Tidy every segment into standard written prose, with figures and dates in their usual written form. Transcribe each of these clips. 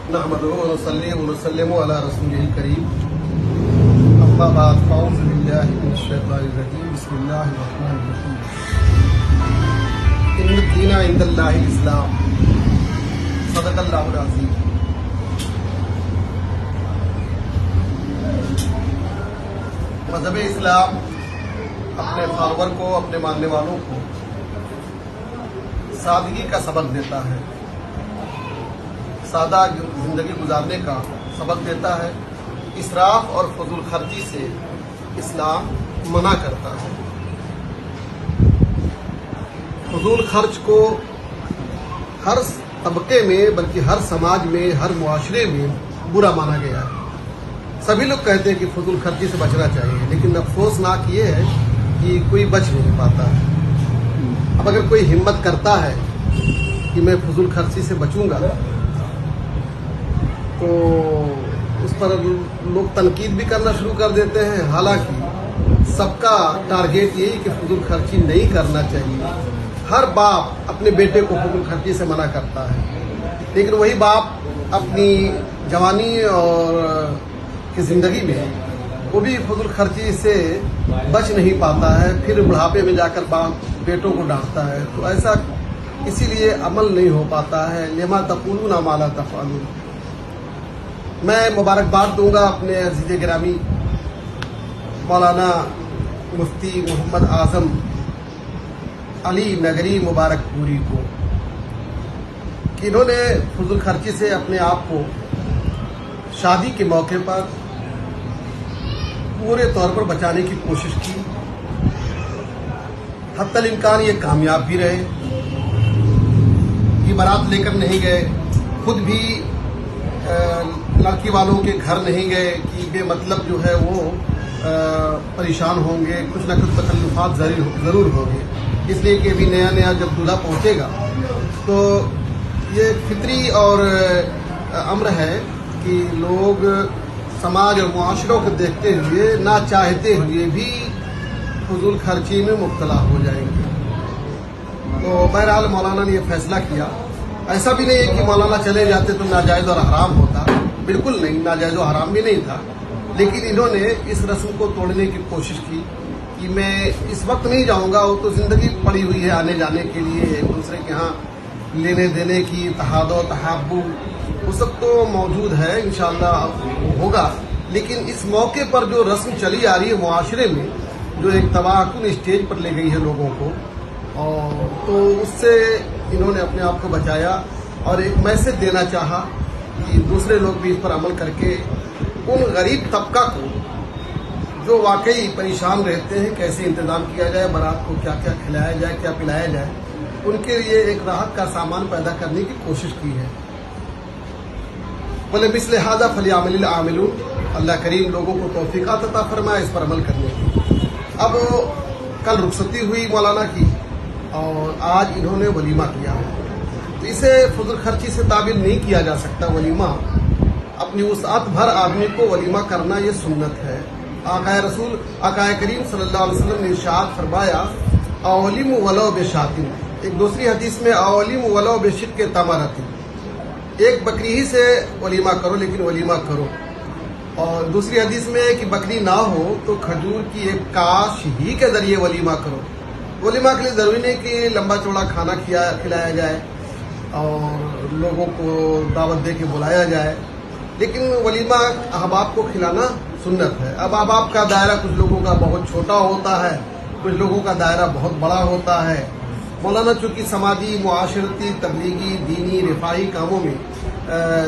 नहमदुहु व नसल्ली व नसल्लिमु अला रसूलिल करीम। अम्मा बाद फ़अऊज़ु बिल्लाहि मिनश शैतानिर रजीम। बिस्मिल्लाहिर रहमानिर रहीम। इन्न दीना इंदल्लाहिल इस्लाम। सदक़ल्लाहुल अज़ीम। मज़हब इस्लाम अपने फॉलोअर को, अपने मानने वालों को सादगी का सबक देता है, सादा जिंदगी गुजारने का सबक देता है। इसराफ और फजूल खर्ची से इस्लाम मना करता है। फजूल खर्च को हर तबके में, बल्कि हर समाज में, हर मुआशरे में बुरा माना गया है। सभी लोग कहते हैं कि फजूल खर्ची से बचना चाहिए, लेकिन अफसोसनाक ये है कि कोई बच नहीं पाता है। अब अगर कोई हिम्मत करता है कि मैं फजूल खर्ची से बचूंगा, तो उस पर लोग तनकीद भी करना शुरू कर देते हैं। हालांकि सबका टारगेट यही कि फजूल खर्ची नहीं करना चाहिए। हर बाप अपने बेटे को फजूल खर्ची से मना करता है, लेकिन वही बाप अपनी जवानी और की ज़िंदगी में वो भी फजूल खर्ची से बच नहीं पाता है। फिर बुढ़ापे में जाकर बाप बेटों को डांटता है। तो ऐसा इसीलिए अमल नहीं हो पाता है। लिमा तक़ूलूना मा ला तफ़अलून। मैं मुबारकबाद दूंगा अपने अज़ीज़ गिरामी मौलाना मुफ्ती मोहम्मद आज़म अली नगरी मुबारकपुरी को कि इन्होंने फजूल खर्ची से अपने आप को शादी के मौके पर पूरे तौर पर बचाने की कोशिश की। हत्तल इम्कान ये कामयाब भी रहे। ये बारात लेकर नहीं गए, खुद भी लड़की वालों के घर नहीं गए कि बेमतलब जो है वो परेशान होंगे, कुछ ना कुछ तकल्लुफ़ात ज़रूर होंगे। इसलिए कि अभी नया नया जब दूल्हा पहुंचेगा तो ये फितरी और अम्र है कि लोग समाज और मुआशरों को देखते हुए, ना चाहते हुए भी फजूल खर्ची में मुब्तला हो जाएंगे। तो बहरहाल मौलाना ने यह फैसला किया। ऐसा भी नहीं है कि मौलाना चले जाते तो नाजायज़ और हराम होता, बिल्कुल नहीं, नाजायज़ और हराम भी नहीं था। लेकिन इन्होंने इस रस्म को तोड़ने की कोशिश की कि मैं इस वक्त नहीं जाऊंगा। वो तो ज़िंदगी पड़ी हुई है आने जाने के लिए, एक दूसरे के यहाँ लेने देने की, तहादो तहाब्बु वो सब तो मौजूद है, इंशाअल्लाह होगा। लेकिन इस मौके पर जो रस्म चली आ रही है मुआशरे में, जो एक तबाहकुन स्टेज पर ले गई है लोगों को, और तो उससे इन्होंने अपने आप को बचाया और एक मैसेज देना चाहा कि दूसरे लोग भी इस पर अमल करके उन गरीब तबका को जो वाकई परेशान रहते हैं, कैसे इंतज़ाम किया जाए, बारात को क्या क्या खिलाया जाए, क्या पिलाया जाए, उनके लिए एक राहत का सामान पैदा करने की कोशिश की है। बोले मिस्ले हादा फलियामिल आमिलून। अल्लाह करीम लोगों को तौफीक अता फरमाए इस पर अमल करने की। अब कल रुखसती हुई मौलाना की और आज इन्होंने वलीमा किया है, तो इसे फजूल खर्ची से ताबिर नहीं किया जा सकता। वलीमा अपनी वुसअत भर आदमी को वलीमा करना ये सुन्नत है। आकाए करीम सल्लल्लाहु अलैहि वसल्लम ने इरशाद फरमाया, अवलिम वलो बेशातिन। एक दूसरी हदीस में अवलिम वलो बेशिक्के तमरतिन, एक बकरी ही से वलीमा करो, लेकिन वलीमा करो। और दूसरी हदीस में है कि बकरी ना हो तो खजूर की एक काश ही के जरिए वलीमा करो। वलीमा के लिए ज़रूरी नहीं कि लंबा चौड़ा खाना खिलाया जाए और लोगों को दावत दे के बुलाया जाए, लेकिन वलीमा अहबाब को खिलाना सुन्नत है। अब अहबाब का दायरा कुछ लोगों का बहुत छोटा होता है, कुछ लोगों का दायरा बहुत बड़ा होता है। मौलाना चूँकि समाजी, मुआशरती, तबलीगी, दीनी, रिफाही कामों में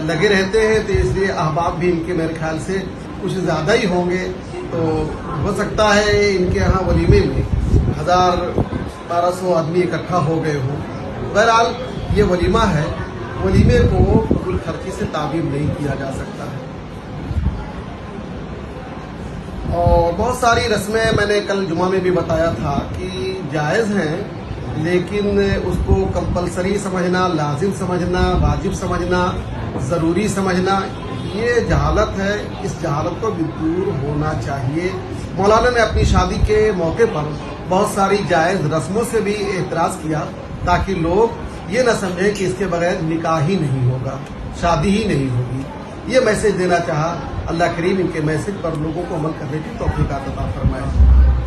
लगे रहते हैं, तो इसलिए अहबाब भी इनके मेरे ख्याल से कुछ ज़्यादा ही होंगे। तो हो सकता है इनके यहाँ वलीमे में 1000-1200 आदमी इकट्ठा हो गए हों। बहरहाल ये वलीमा है, वलीमे को फजूल खर्ची से ताबीर नहीं किया जा सकता है। और बहुत सारी रस्में मैंने कल जुमा में भी बताया था कि जायज़ हैं, लेकिन उसको कंपलसरी समझना, लाजिम समझना, वाजिब समझना, ज़रूरी समझना, ये जहालत है। इस जहालत को भी दूर होना चाहिए। मौलाना ने अपनी शादी के मौके पर बहुत सारी जायज़ रस्मों से भी एतराज़ किया ताकि लोग ये न समझें कि इसके बगैर निकाह ही नहीं होगा। शादी ही नहीं होगी। ये मैसेज देना चाहा। अल्लाह करीम इनके मैसेज पर लोगों को अमल करने की तौफीक अता फरमाए।